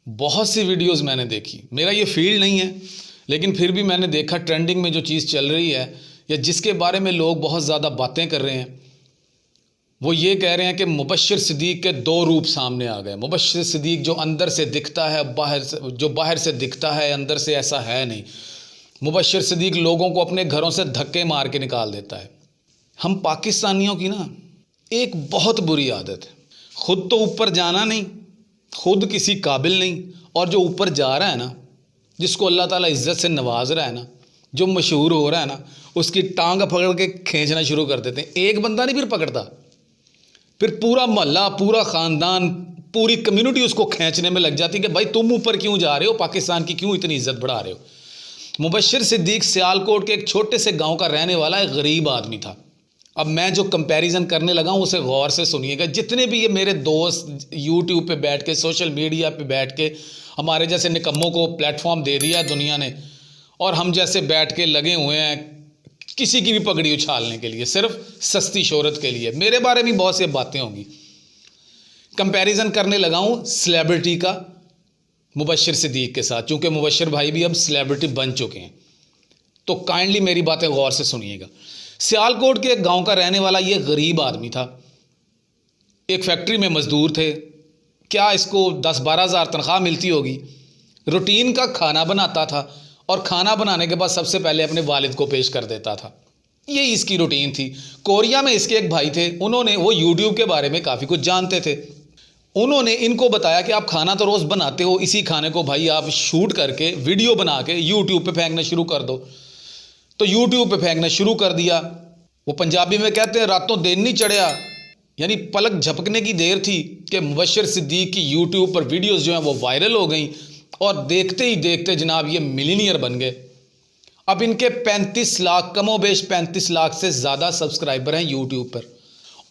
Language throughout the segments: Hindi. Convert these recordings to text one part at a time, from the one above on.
बहुत सी वीडियोस मैंने देखी, मेरा ये फील्ड नहीं है लेकिन फिर भी मैंने देखा ट्रेंडिंग में जो चीज़ चल रही है या जिसके बारे में लोग बहुत ज़्यादा बातें कर रहे हैं, वो ये कह रहे हैं कि मुबश्शिर सिद्दीक़ के दो रूप सामने आ गए। मुबश्शिर सिद्दीक़ जो अंदर से दिखता है, बाहर से दिखता है, अंदर से ऐसा है नहीं। मुबश्शिर सिद्दीक़ लोगों को अपने घरों से धक्के मार के निकाल देता है। हम पाकिस्तानियों की ना एक बहुत बुरी आदत है, खुद तो ऊपर जाना नहीं, खुद किसी काबिल नहीं, और जो ऊपर जा रहा है ना, जिसको अल्लाह ताला इज़्ज़त से नवाज रहा है ना, जो मशहूर हो रहा है ना, उसकी टांग पकड़ के खींचना शुरू कर देते हैं। एक बंदा नहीं फिर पकड़ता, फिर पूरा मोहल्ला, पूरा ख़ानदान, पूरी कम्युनिटी उसको खींचने में लग जाती है कि भाई तुम ऊपर क्यों जा रहे हो, पाकिस्तान की क्यों इतनी इज्जत बढ़ा रहे हो। मुबश्शिर सिद्दीक़ सियालकोट के एक छोटे से गांव का रहने वाला एक गरीब आदमी था। अब मैं जो कंपैरिजन करने लगा हूँ उसे गौर से सुनिएगा। जितने भी ये मेरे दोस्त यूट्यूब पे बैठ के, सोशल मीडिया पे बैठ के हमारे जैसे निकम्मों को प्लेटफॉर्म दे दिया है दुनिया ने, और हम जैसे बैठ के लगे हुए हैं किसी की भी पगड़ी उछालने के लिए, सिर्फ सस्ती शोहरत के लिए। मेरे बारे में बहुत सी बातें होंगी। कंपैरिजन करने लगा हूँ सेलिब्रिटी का मुबश्शिर सिद्दीक़ के साथ, चूँकि मुबश्शिर भाई भी अब सेलिब्रिटी बन चुके हैं, तो काइंडली मेरी बातें गौर से सुनिएगा। सियालकोट के एक गांव का रहने वाला ये गरीब आदमी था, एक फैक्ट्री में मज़दूर थे। क्या इसको 10-12 हज़ार तनख्वाह मिलती होगी। रूटीन का खाना बनाता था और खाना बनाने के बाद सबसे पहले अपने वालिद को पेश कर देता था। यही इसकी रूटीन थी। कोरिया में इसके एक भाई थे, वो यूट्यूब के बारे में काफ़ी कुछ जानते थे। उन्होंने इनको बताया कि आप खाना तो रोज़ बनाते हो, इसी खाने को भाई आप शूट करके वीडियो बना के यूट्यूब पे फेंकना शुरू कर दो। तो यूट्यूब पे फेंकना शुरू कर दिया। वो पंजाबी में कहते हैं रातों दिन नहीं चढ़िया, यानी पलक झपकने की देर थी कि मुबश्शिर सिद्दीक़ की यूट्यूब पर वीडियोस जो हैं वो वायरल हो गई, और देखते ही देखते जनाब ये मिलीनियर बन गए। अब इनके 35 लाख, कमोबेश 35 लाख से ज़्यादा सब्सक्राइबर हैं यूट्यूब पर।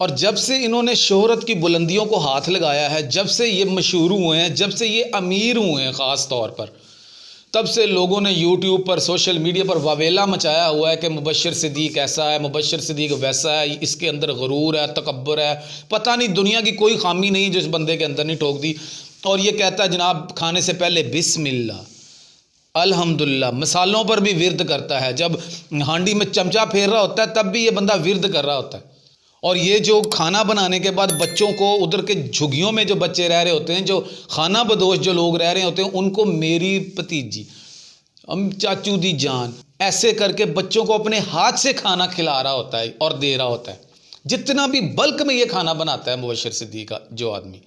और जब से इन्होंने शोहरत की बुलंदियों को हाथ लगाया है, जब से ये मशहूर हुए हैं, जब से ये अमीर हुए हैं ख़ास तौर पर, तब से लोगों ने यूट्यूब पर, सोशल मीडिया पर वावेला मचाया हुआ है कि मुबश्शिर सिद्दीक़ ऐसा है, मुबश्शिर सिद्दीक़ वैसा है, इसके अंदर गुरूर है, तकब्बुर है, पता नहीं दुनिया की कोई खामी नहीं जो इस बंदे के अंदर नहीं ठोक दी। और ये कहता है जनाब खाने से पहले बिस्मिल्लाह, अल्हम्दुलिल्लाह। मसालों पर भी विर्द करता है, जब हांडी में चमचा फेर रहा होता है तब भी ये बंदा विर्द कर रहा होता है। और ये जो खाना बनाने के बाद बच्चों को, उधर के झुग्गियों में जो बच्चे रह रहे होते हैं, जो खाना बदोश जो लोग रह रहे होते हैं, उनको मेरी भतीजी, चाचू दी जान, ऐसे करके बच्चों को अपने हाथ से खाना खिला रहा होता है और दे रहा होता है। जितना भी बल्क में ये खाना बनाता है मुबश्शिर सिद्दीक़ का जो आदमी,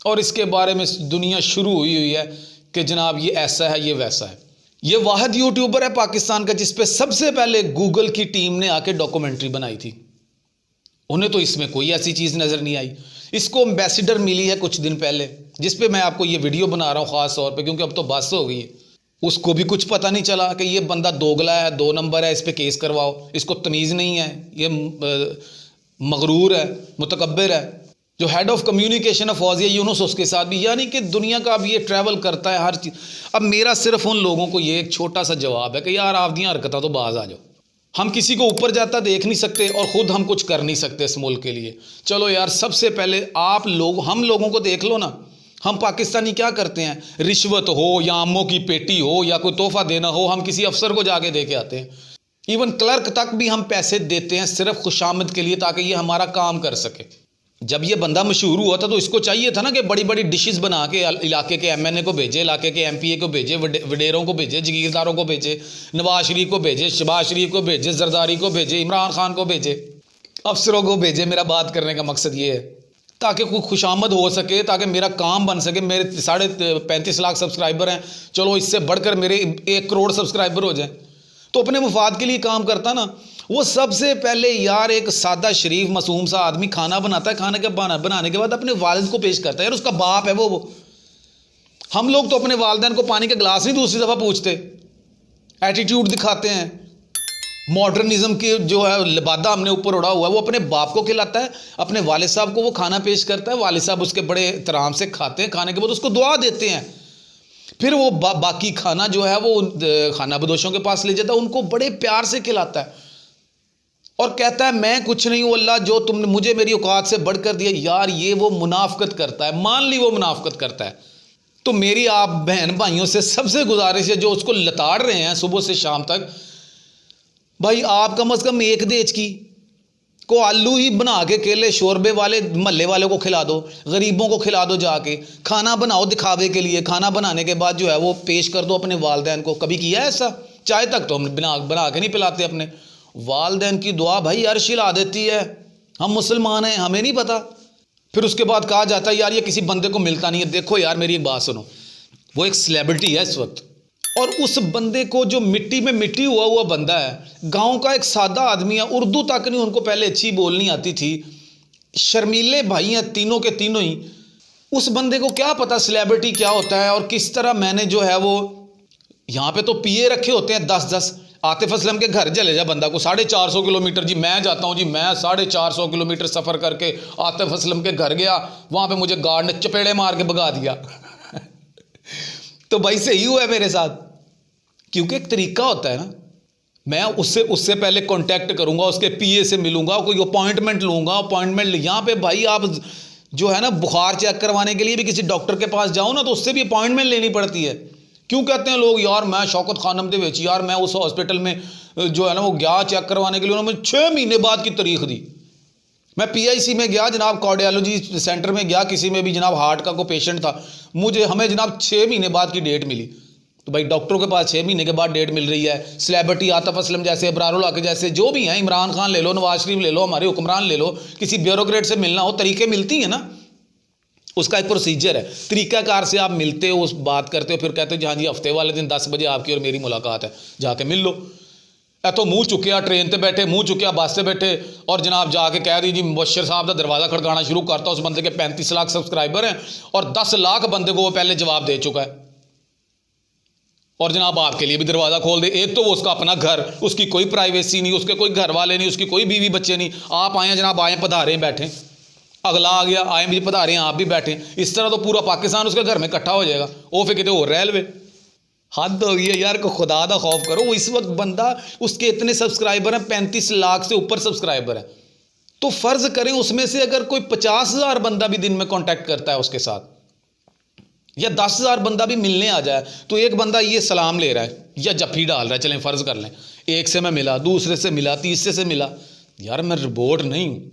और इसके बारे में दुनिया शुरू हुई है कि जनाब ये ऐसा है, ये वैसा है। ये वाहिद यूट्यूबर है पाकिस्तान का जिस पे सबसे पहले गूगल की टीम ने आके डॉक्यूमेंट्री बनाई थी। उन्हें तो इसमें कोई ऐसी चीज़ नज़र नहीं आई। इसको एम्बेसडर मिली है कुछ दिन पहले, जिस पे मैं आपको ये वीडियो बना रहा हूँ ख़ास तौर पे, क्योंकि अब तो बस हो गई है। उसको भी कुछ पता नहीं चला कि ये बंदा दोगला है, 2 नंबर है, इस पर केस करवाओ, इसको तमीज़ नहीं है, ये मगरूर है, मुतकब्बिर है। जो head of communication of Fauzia Yunus, उसके साथ भी, यानी कि दुनिया का अब ये ट्रैवल करता है हर चीज़। अब मेरा सिर्फ उन लोगों को ये एक छोटा सा जवाब है कि यार आप दी हरकत तो बाज आ जाओ। हम किसी को ऊपर जाता देख नहीं सकते और ख़ुद हम कुछ कर नहीं सकते इस मुल्क के लिए। चलो यार, सबसे पहले आप लोग, हम लोगों को देख लो ना। हम पाकिस्तानी क्या करते हैं, रिश्वत हो या आमों की पेटी हो या कोई तोहफा देना हो, हम किसी अफसर को जाके दे के आते हैं। इवन क्लर्क तक भी हम पैसे देते हैं सिर्फ खुशामद के लिए, ताकि ये हमारा काम कर सके। जब ये बंदा मशहूर हुआ था तो इसको चाहिए था ना कि बड़ी बड़ी डिशेस बना के इलाके के MNA को भेजे, इलाके के MPA को भेजे, वडेरों को भेजे, जगीरदारों को भेजे, नवाज शरीफ को भेजे, शहबाज शरीफ को भेजे, जरदारी को भेजे, इमरान खान को भेजे, अफसरों को भेजे। मेरा बात करने का मकसद ये है ताकि कोई खुशामद हो सके, ताकि मेरा काम बन सके। मेरे 35.5 लाख सब्सक्राइबर हैं, चलो इससे बढ़कर मेरे 1 करोड़ सब्सक्राइबर हो जाएं, तो अपने मुफाद के लिए काम करता ना। वो सबसे पहले यार एक सादा शरीफ मासूम सा आदमी खाना बनाता है, खाने के बनाने के बाद अपने वालिद को पेश करता है। यार उसका बाप है वो। हम लोग तो अपने वालिदैन को पानी का गिलास नहीं दूसरी दफ़ा पूछते, एटीट्यूड दिखाते हैं। मॉडर्निज्म की जो है लिबादा हमने ऊपर उड़ा हुआ है, वो अपने बाप को खिलाता है, अपने वालिद साहब को वो खाना पेश करता है, वालिद साहब उसके बड़े एहतराम से खाते हैं, खाने के बाद उसको दुआ देते हैं। फिर वो बाकी खाना जो है वो खाना बदोशों के पास ले जाता है, उनको बड़े प्यार से खिलाता है और कहता है मैं कुछ नहीं हूँ अल्लाह, जो तुमने मुझे मेरी औकात से बढ़कर दिया। यार ये वो मुनाफकत करता है, मान ली वो मुनाफकत करता है, तो मेरी आप बहन भाइयों से सबसे गुजारिश है जो उसको लताड़ रहे हैं सुबह से शाम तक, भाई आप कम से कम एक देज की को आलू ही बना के केले शोरबे वाले महल्ले वाले को खिला दो, गरीबों को खिला दो, जाके खाना बनाओ दिखावे के लिए, खाना बनाने के बाद जो है वो पेश कर दो अपने वालदैन को। कभी किया है ऐसा? चाय तक तो हम बना के नहीं पिलाते अपने वालदैन की दुआ भाई अर्श हिला देती है। हम मुसलमान हैं, हमें नहीं पता। फिर उसके बाद कहा जाता है यार ये किसी बंदे को मिलता नहीं है। देखो यार मेरी एक बात सुनो, वो एक सेलिब्रिटी है इस वक्त, और उस बंदे को जो मिट्टी में मिट्टी हुआ बंदा है, गांव का एक सादा आदमी है, उर्दू तक नहीं उनको पहले अच्छी बोलनी आती थी, शर्मीले भाई हैं तीनों के तीनों ही। उस बंदे को क्या पता सेलिब्रिटी क्या होता है और किस तरह मैंने जो है वो यहाँ पे तो पिए रखे होते हैं 10-10। आतिफ असलम के घर चले जा बंदा को 450 किलोमीटर, जी मैं जाता हूँ जी, मैं 450 किलोमीटर सफ़र करके आतिफ असलम के घर गया, वहाँ पे मुझे गार्ड ने चपेड़े मार के भगा दिया तो भाई सही हुआ है मेरे साथ, क्योंकि एक तरीका होता है ना। मैं उससे पहले कांटेक्ट करूंगा, उसके पीए से मिलूंगा, कोई अपॉइंटमेंट लूंगा, अपॉइंटमेंट यहाँ पे भाई आप जो है ना बुखार चेक करवाने के लिए भी किसी डॉक्टर के पास जाओ ना तो उससे भी अपॉइंटमेंट लेनी पड़ती है। क्यों कहते हैं लोग यार मैं शौकत खानम दे विच यार मैं उस हॉस्पिटल में जो है ना वो गया चेक करवाने के लिए, उन्होंने 6 महीने बाद की तारीख दी। मैं पीआईसी में गया जनाब, कार्डियोलॉजी सेंटर में गया, किसी में भी जनाब हार्ट का कोई पेशेंट था, हमें जनाब 6 महीने बाद की डेट मिली। तो भाई डॉक्टरों के पास 6 महीने के बाद डेट मिल रही है। सेलिब्रिटी आतिफ असलम जैसे, अबरारुल हक जैसे जो भी हैं, इमरान खान ले लो, नवाज शरीफ ले लो, हमारे हुक्मरान ले लो, किसी ब्यूरोक्रेट से मिलना हो तरीके मिलती हैं ना, उसका एक प्रोसीजर है, तरीकाकार से आप मिलते हो, उस बात करते हो, फिर कहते हो जी हाँ जी हफ्ते वाले दिन 10 बजे आपकी और मेरी मुलाकात है, जाके मिल लो। तो मुँह चुकिया ट्रेन पर बैठे, मुँह चुकिया बस से बैठे और जनाब जाके कह दी जी मुबशर साहब का दरवाज़ा खड़काना शुरू करता। उस बंदे के 35 लाख सब्सक्राइबर हैं और 10 लाख बंदे को वो पहले जवाब दे चुका है, और जनाब आपके लिए भी दरवाज़ा खोल दे। एक तो वो उसका अपना घर, उसकी कोई प्राइवेसी नहीं, उसके कोई घर वाले नहीं, उसकी कोई बीवी बच्चे नहीं, आप आए जनाब, आए पधारे बैठे, अगला आ गया आए भी पधारे आप भी बैठे, इस तरह तो पूरा पाकिस्तान उसके घर में इकट्ठा हो जाएगा। वो फिर कितने और रेलवे हद हो गई है यार, को खुदा दा खौफ करो। इस वक्त बंदा उसके इतने सब्सक्राइबर हैं, 35 लाख से ऊपर सब्सक्राइबर है, तो फ़र्ज़ करें उसमें से अगर कोई 50,000 बंदा भी दिन में कॉन्टैक्ट करता है उसके साथ, या 10,000 बंदा भी मिलने आ जाए, तो एक बंदा ये सलाम ले रहा है या जफ्फी डाल रहा है, चलें फ़र्ज़ कर लें, एक से मैं मिला, दूसरे से मिला, तीसरे से मिला, यार मैं रोबोट नहीं हूँ,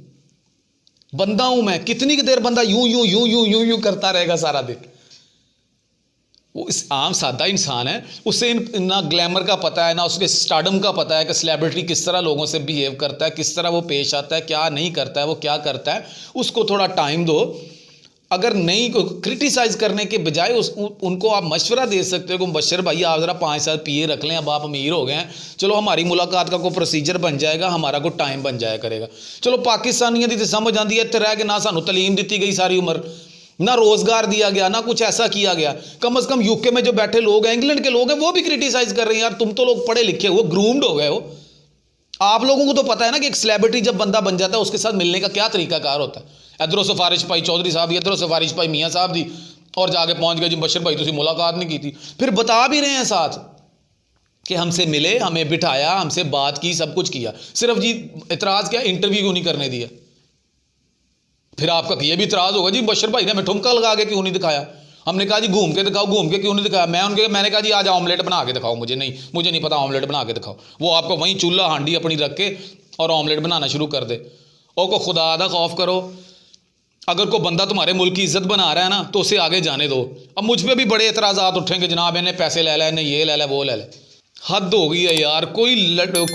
बंदा हूँ मैं। कितनी देर बंदा यूं यूं यूं यूं यूं यूं करता रहेगा सारा दिन? वो इस आम सादा इंसान है, उसे ना ग्लैमर का पता है, ना उसके स्टारडम का पता है कि सेलिब्रिटी किस तरह लोगों से बिहेव करता है, किस तरह वो पेश आता है, क्या नहीं करता है, वो क्या करता है। उसको थोड़ा टाइम दो। अगर नहीं क्रिटिसाइज़ करने के बजाय उनको आप मशवरा दे सकते हो कि मुबशर भाई आप ज़रा 5 साल पिए रख लें, अब आप अमीर हो गए हैं, चलो हमारी मुलाकात का कोई प्रोसीजर बन जाएगा, हमारा कोई टाइम बन जाया करेगा। चलो पाकिस्तानियों की तो समझ आती है, इतने रह के ना सानू तलीम दी गई सारी उम्र, ना रोज़गार दिया गया, ना कुछ ऐसा किया गया। कम से कम यूके में जो बैठे लोग हैं, इंग्लैंड के लोग हैं, वो भी क्रिटिसाइज़ कर रहे हैं यार तुम तो लोग पढ़े लिखे हो, ग्रूम्ड हो गए हो। आप लोगों को तो पता है ना कि एक सेलिब्रिटी जब बंदा बन जाता है उसके साथ मिलने का क्या तरीकाकार होता है। इधरों सिफारिश पाई चौधरी साहब की, इधरों सिफारिश पाई मियाँ साहब की, और जाके पहुंच गए जी मुबशर भाई तुसी मुलाकात नहीं की थी। फिर बता भी रहे हैं साथ कि हमसे मिले, हमें बिठाया, हमसे बात की, सब कुछ किया, सिर्फ जी इतराज़ क्या, इंटरव्यू क्यों नहीं करने दिया। फिर आपका ये भी इतराज़ होगा जी मुबशर भाई ने हमें ठुमका लगा के क्यों नहीं दिखाया। हमने कहा जी घूम के दिखाओ, घूम के क्यों नहीं दिखाया। मैंने कहा जी आज ऑमलेट बना के दिखाओ, मुझे नहीं पता, ऑमलेट बना के दिखाओ। वो आपको वहीं चूल्हा हांडी अपनी रख के और ऑमलेट बनाना शुरू कर दे। और को खुदा दा खौफ करो, अगर कोई बंदा तुम्हारे मुल्क की इज्जत बना रहा है ना तो उसे आगे जाने दो। अब मुझ पर भी बड़े एतराज़ात उठेंगे, जनाब इन्हें पैसे ले ला, इन्हें ये ले ला, वो ले ला। हद हो गई है यार। कोई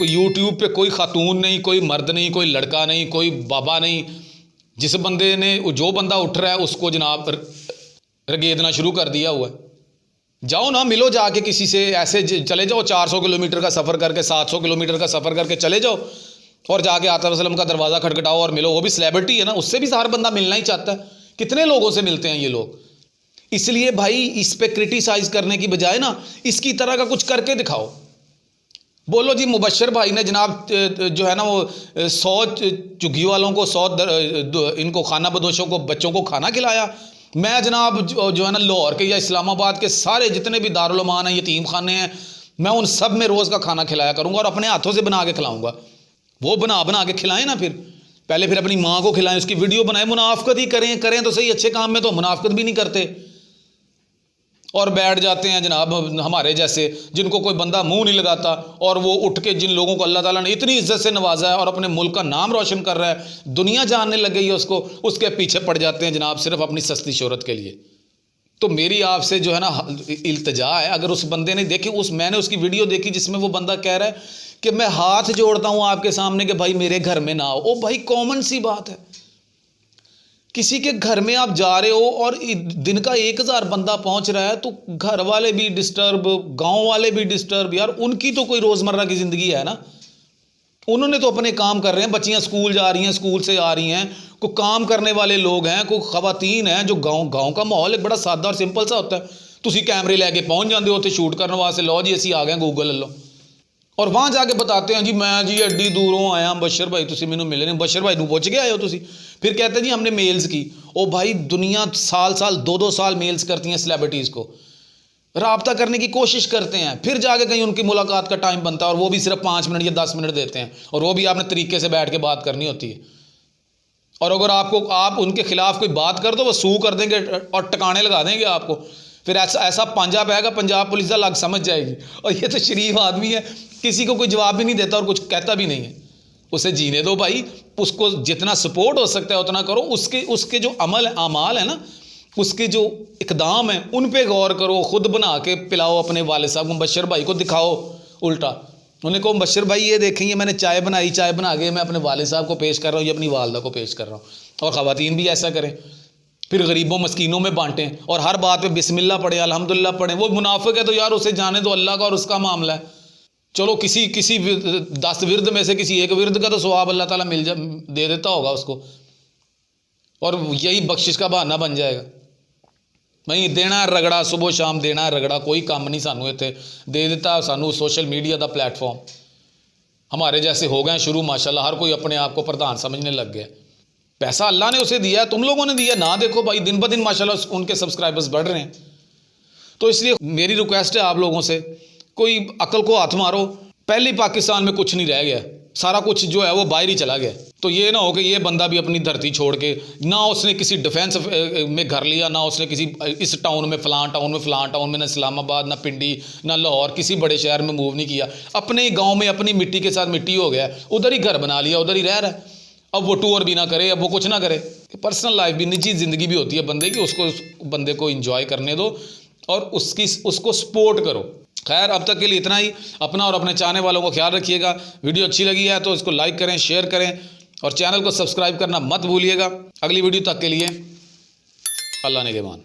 यूट्यूब पे कोई खातून नहीं, कोई मर्द नहीं, कोई लड़का नहीं, कोई बाबा नहीं, जिस बंदे ने जो बंदा उठ रहा है उसको जनाब रगेदना शुरू कर दिया हुआ है। जाओ ना, मिलो जाके किसी से, ऐसे चले जाओ 400 किलोमीटर का सफ़र करके, 700 किलोमीटर का सफ़र करके चले जाओ और जाके आतिफ असलम का दरवाज़ा खटखटाओ और मिलो। वो भी सेलिब्रिटी है ना, उससे भी हर बंदा मिलना ही चाहता है। कितने लोगों से मिलते हैं ये लोग। इसलिए भाई इस पे क्रिटिसाइज़ करने की बजाय ना इसकी तरह का कुछ करके दिखाओ। बोलो जी मुबशर भाई ने जनाब जो है ना वो 100 चुग्गी वालों को, 100 इनको खाना बदोशों को, बच्चों को खाना खिलाया। मैं जनाब जो है ना लाहौर के या इस्लामाबाद के सारे जितने भी दारुल अमान हैं, यतीम खाने हैं, मैं उन सब में रोज़ का खाना खिलाया करूँगा और अपने हाथों से बना के खिलाऊँगा। वो बना के खिलाएं ना, फिर अपनी माँ को खिलाएं, उसकी वीडियो बनाएं। मुनाफकत ही करें तो सही, अच्छे काम में तो मुनाफकत भी नहीं करते। और बैठ जाते हैं जनाब हमारे जैसे, जिनको कोई बंदा मुंह नहीं लगाता, और वो उठ के जिन लोगों को अल्लाह ताला ने इतनी इज्जत से नवाजा है और अपने मुल्क का नाम रोशन कर रहा है, दुनिया जानने लग गई है उसको, उसके पीछे पड़ जाते हैं जनाब सिर्फ अपनी सस्ती शोहरत के लिए। तो मेरी आपसे जो है ना इल्तिजा है, अगर उस बंदे ने देखी, मैंने उसकी वीडियो देखी जिसमें वो बंदा कह रहा है कि मैं हाथ जोड़ता हूँ आपके सामने कि भाई मेरे घर में ना आओ। ओ भाई कॉमन सी बात है, किसी के घर में आप जा रहे हो और दिन का 1000 बंदा पहुंच रहा है, तो घर वाले भी डिस्टर्ब, गांव वाले भी डिस्टर्ब, यार उनकी तो कोई रोज़मर्रा की ज़िंदगी है ना, उन्होंने तो अपने काम कर रहे हैं, बच्चियां स्कूल जा रही हैं, स्कूल से आ रही हैं, कोई काम करने वाले लोग हैं, कोई ख़वातीन हैं, जो गांव का माहौल एक बड़ा सादा और सिंपल सा होता है। तुसी कैमरे लैके पहुंच जाते हो, शूट करने वास्ते, लो जी असी आ गए गूगल लो, और वहाँ जाके बताते हैं जी मैं जी एड्डी दूरों आया बशर भाई, तुसी मैनू मिले नहीं, बशर भाई नू पुछ के आए हो तुसी। फिर कहते हैं जी हमने मेल्स की। ओ भाई दुनिया साल 2-2 साल मेल्स करती हैं सेलिब्रिटीज़ को, राब्ता करने की कोशिश करते हैं, फिर जाके कहीं उनकी मुलाकात का टाइम बनता है, और वो भी सिर्फ 5 मिनट या 10 मिनट देते हैं, और वो भी आपने तरीके से बैठ के बात करनी होती है। और अगर आप उनके खिलाफ कोई बात कर दो, वो सू कर देंगे और टकाने लगा देंगे आपको, फिर ऐसा पंजा पाएगा, पंजाब पुलिस अलग समझ जाएगी। और ये तो शरीफ आदमी है, किसी को कोई जवाब भी नहीं देता और कुछ कहता भी नहीं है, उसे जीने दो भाई, उसको जितना सपोर्ट हो सकता है उतना करो, उसके जो अमाल है ना, उसके जो इकदाम है उन पे गौर करो, खुद बना के पिलाओ अपने वाले साहब को, बशर भाई को दिखाओ उल्टा, उन्हें कहो बशर भाई ये देखेंगे मैंने चाय बनाई, चाय बना के मैं अपने वाले साहब को पेश कर रहा हूँ या अपनी वालदा को पेश कर रहा हूँ। और ख़वातीन भी ऐसा करें, फिर गरीबों मस्कीनों में बांटें, और हर बात पे बिस्मिल्लाह पढ़ें, अल्हम्दुलिल्लाह पढ़ें। वो मुनाफिक है तो यार उसे जाने दो, अल्लाह का और उसका मामला है। चलो किसी 10 विरद में से किसी एक विरद का तो सवाब अल्लाह ताला दे देता होगा उसको, और यही बख्शिश का बहाना बन जाएगा। नहीं देना रगड़ा, सुबह शाम देना रगड़ा, कोई काम नहीं सानू इत्थे दे दिता, सानू सोशल मीडिया का प्लेटफॉर्म हमारे जैसे हो गए शुरू, माशाल्लाह हर कोई अपने आप को प्रधान समझने लग गया। पैसा अल्लाह ने उसे दिया, तुम लोगों ने दिया ना, देखो भाई दिन ब दिन माशाल्लाह उनके सब्सक्राइबर्स बढ़ रहे हैं। तो इसलिए मेरी रिक्वेस्ट है आप लोगों से, कोई अकल को हाथ मारो। पहले पाकिस्तान में कुछ नहीं रह गया, सारा कुछ जो है वो बाहर ही चला गया। तो ये ना हो कि ये बंदा भी अपनी धरती छोड़ के, ना उसने किसी डिफेंस में घर लिया, ना उसने किसी इस टाउन में फ़लाँ टाउन में, ना इस्लामाबाद, ना पिंडी, ना लाहौर, किसी बड़े शहर में मूव नहीं किया, अपने ही गाँव में अपनी मिट्टी के साथ मिट्टी हो गया, उधर ही घर बना लिया, उधर ही रह रहा है। अब वो टूर भी ना करे, अब वो कुछ ना करे। पर्सनल लाइफ भी, निजी ज़िंदगी भी होती है बंदे की, उसको बंदे को इंजॉय करने दो और उसको सपोर्ट करो। खैर अब तक के लिए इतना ही। अपना और अपने चाहने वालों को ख्याल रखिएगा। वीडियो अच्छी लगी है तो इसको लाइक करें, शेयर करें, और चैनल को सब्सक्राइब करना मत भूलिएगा। अगली वीडियो तक के लिए अल्लाह ने के मान।